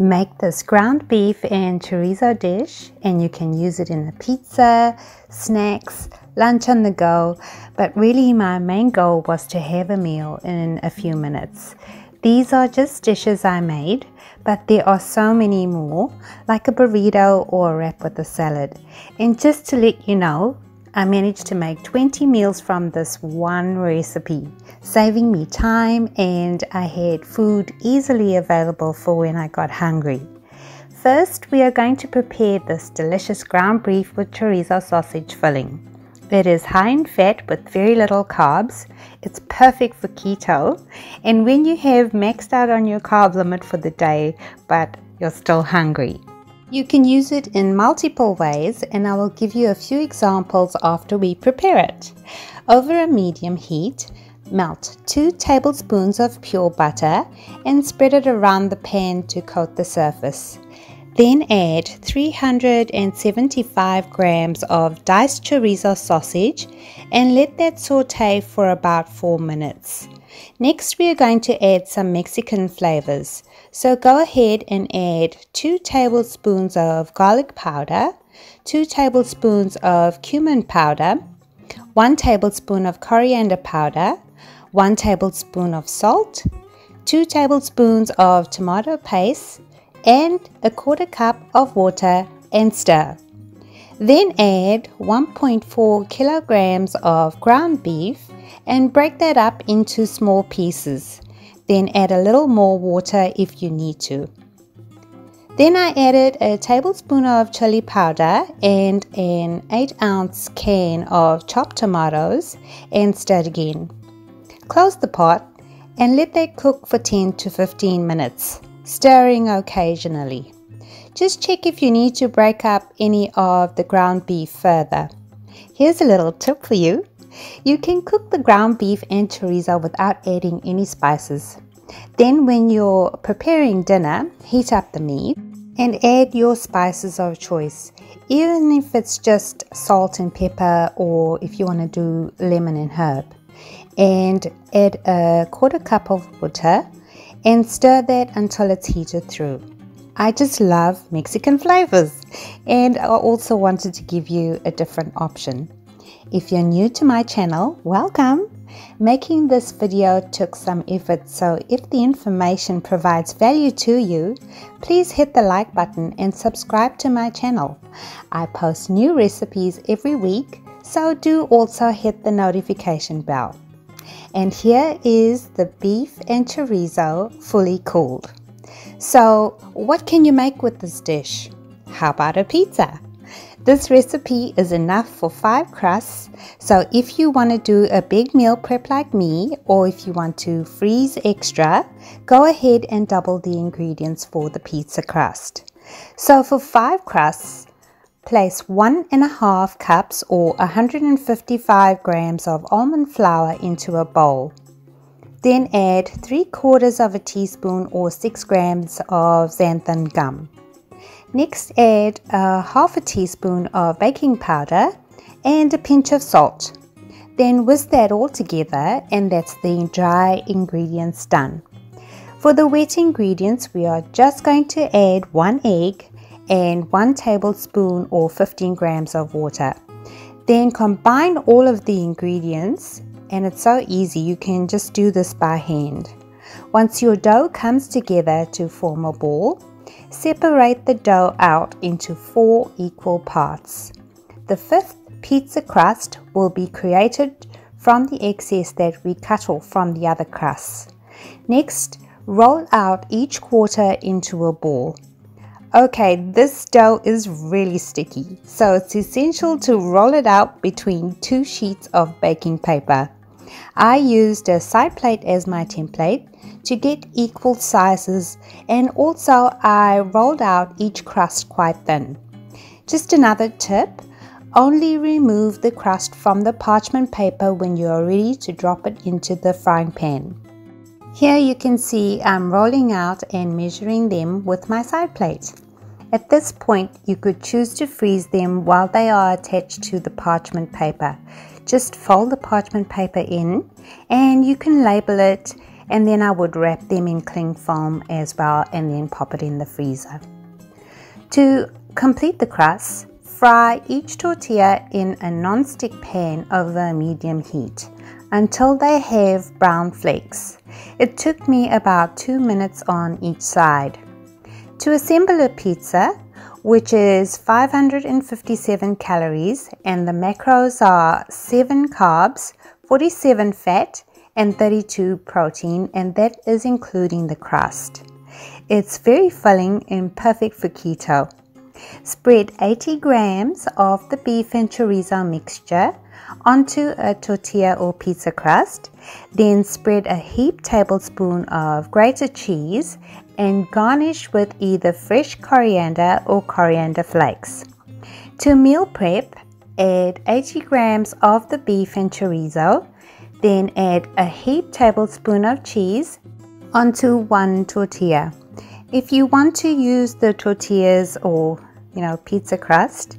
Make this ground beef and chorizo dish and you can use it in a pizza, snacks, lunch on the go, but really my main goal was to have a meal in a few minutes. These are just dishes I made, but there are so many more, like a burrito or a wrap with a salad. And just to let you know, I managed to make 20 meals from this one recipe, saving me time, and I had food easily available for when I got hungry. First, we are going to prepare this delicious ground beef with chorizo sausage filling. It is high in fat with very little carbs. It's perfect for keto, and when you have maxed out on your carb limit for the day, but you're still hungry. You can use it in multiple ways, and I will give you a few examples after we prepare it. Over a medium heat, melt 2 tablespoons of pure butter and spread it around the pan to coat the surface. Then add 375 grams of diced chorizo sausage and let that saute for about 4 minutes. Next, we are going to add some Mexican flavors. So go ahead and add 2 tablespoons of garlic powder, 2 tablespoons of cumin powder, 1 tablespoon of coriander powder, 1 tablespoon of salt, 2 tablespoons of tomato paste, and a 1/4 cup of water and stir. Then add 1.4 kilograms of ground beef and break that up into small pieces. Then add a little more water if you need to. Then I added a tablespoon of chili powder and an 8-ounce can of chopped tomatoes and stirred again. Close the pot and let that cook for 10 to 15 minutes, stirring occasionally. Just check if you need to break up any of the ground beef further. Here's a little tip for you. You can cook the ground beef and chorizo without adding any spices. Then when you're preparing dinner, heat up the meat and add your spices of choice, even if it's just salt and pepper, or if you want to do lemon and herb. And add a 1/4 cup of water and stir that until it's heated through. I just love Mexican flavors, and I also wanted to give you a different option. If you're new to my channel, welcome! Making this video took some effort, so if the information provides value to you, please hit the like button and subscribe to my channel. I post new recipes every week, so do also hit the notification bell. And here is the beef and chorizo fully cooled. So what can you make with this dish? How about a pizza? This recipe is enough for 5 crusts, so if you want to do a big meal prep like me, or if you want to freeze extra, go ahead and double the ingredients for the pizza crust. So for 5 crusts, place 1.5 cups or 155 grams of almond flour into a bowl. Then add 3/4 of a teaspoon or 6 grams of xanthan gum. Next, add 1/2 teaspoon of baking powder and a pinch of salt. Then whisk that all together, and that's the dry ingredients done. For the wet ingredients, we are just going to add 1 egg and 1 tablespoon or 15 grams of water. Then combine all of the ingredients, and it's so easy, you can just do this by hand. Once your dough comes together to form a ball, separate the dough out into 4 equal parts. The 5th pizza crust will be created from the excess that we cut off from the other crusts. Next, roll out each 1/4 into a ball. Okay, this dough is really sticky, so it's essential to roll it out between 2 sheets of baking paper. I used a side plate as my template to get equal sizes, and also I rolled out each crust quite thin. Just another tip, only remove the crust from the parchment paper when you are ready to drop it into the frying pan. Here you can see I'm rolling out and measuring them with my side plate. At this point, you could choose to freeze them while they are attached to the parchment paper. Just fold the parchment paper in and you can label it and then I would wrap them in cling film as well and then pop it in the freezer. To complete the crust, fry each tortilla in a non-stick pan over medium heat until they have brown flakes. It took me about 2 minutes on each side. To assemble a pizza, which is 557 calories, and the macros are 7 carbs, 47 fat, and 32 protein, and that is including the crust. It's very filling and perfect for keto. Spread 80 grams of the beef and chorizo mixture onto a tortilla or pizza crust, then spread a heaped tablespoon of grated cheese and garnish with either fresh coriander or coriander flakes. To meal prep, add 80 grams of the beef and chorizo, then add a heaped tablespoon of cheese onto one tortilla. If you want to use the tortillas or pizza crust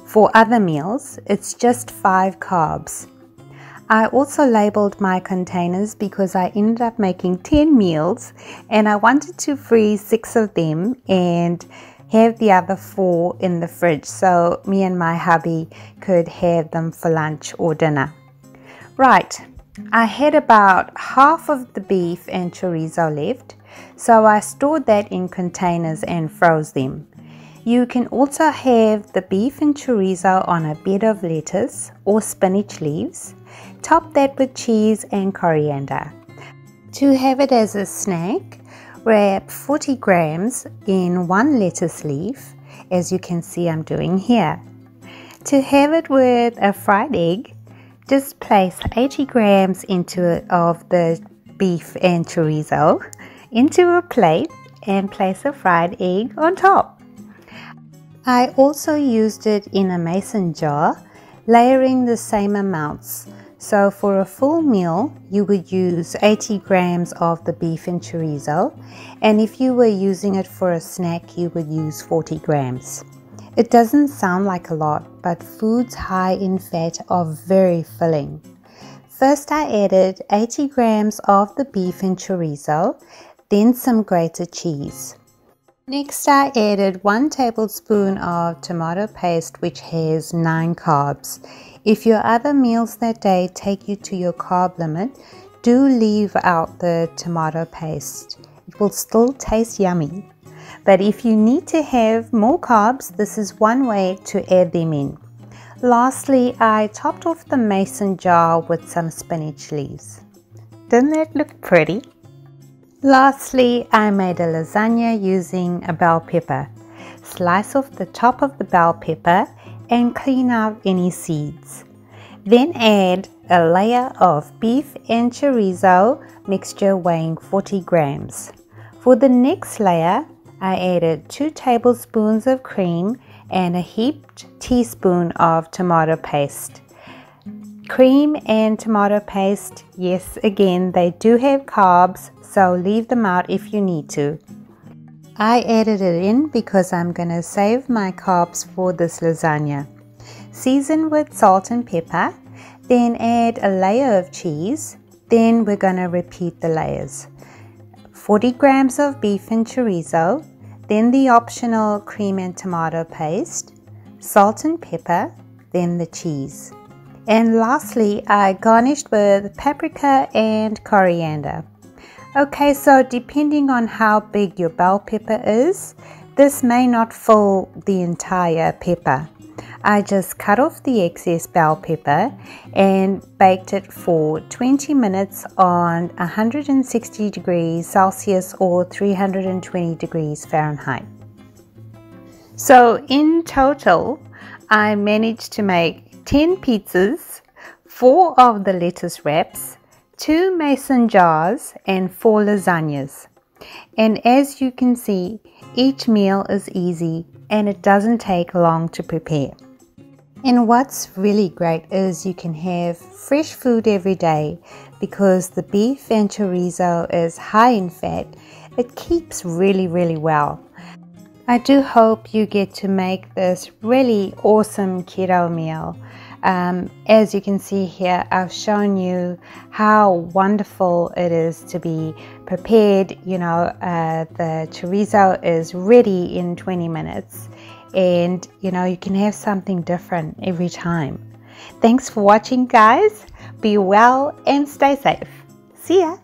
for other meals, it's just 5 carbs. I also labeled my containers because I ended up making 10 meals and I wanted to freeze 6 of them and have the other 4 in the fridge so me and my hubby could have them for lunch or dinner. Right, I had about half of the beef and chorizo left, so I stored that in containers and froze them. You can also have the beef and chorizo on a bed of lettuce or spinach leaves. Top that with cheese and coriander. To have it as a snack, wrap 40 grams in one lettuce leaf, as you can see I'm doing here. To have it with a fried egg, just place 80 grams of the beef and chorizo into a plate and place a fried egg on top. I also used it in a mason jar, layering the same amounts. So for a full meal, you would use 80 grams of the beef and chorizo, and if you were using it for a snack, you would use 40 grams. It doesn't sound like a lot, but foods high in fat are very filling. First I added 80 grams of the beef and chorizo, then some grated cheese. Next I added 1 tablespoon of tomato paste, which has 9 carbs. If your other meals that day take you to your carb limit, do leave out the tomato paste. It will still taste yummy. But if you need to have more carbs, this is one way to add them in. Lastly, I topped off the mason jar with some spinach leaves. Doesn't that look pretty? Lastly, I made a lasagna using a bell pepper. Slice off the top of the bell pepper and clean out any seeds. Then add a layer of beef and chorizo mixture weighing 40 grams. For the next layer, I added 2 tablespoons of cream and a heaped teaspoon of tomato paste. Cream and tomato paste, yes, again, they do have carbs, so leave them out if you need to. I added it in because I'm going to save my carbs for this lasagna. Season with salt and pepper, then add a layer of cheese, then we're going to repeat the layers. 40 grams of beef and chorizo, then the optional cream and tomato paste, salt and pepper, then the cheese. And lastly, I garnished with paprika and coriander. Okay, so depending on how big your bell pepper is, this may not fill the entire pepper. I just cut off the excess bell pepper and baked it for 20 minutes on 160 degrees Celsius or 320 degrees Fahrenheit. So in total, I managed to make 10 pizzas, 4 of the lettuce wraps, 2 mason jars and 4 lasagnas. And as you can see, each meal is easy and it doesn't take long to prepare. And what's really great is you can have fresh food every day because the beef and chorizo is high in fat. It keeps really well. I do hope you get to make this really awesome keto meal. As you can see here, I've shown you how wonderful it is to be prepared. You know, the chorizo is ready in 20 minutes, and you know, you can have something different every time. Thanks for watching, guys. Be well and stay safe. See ya.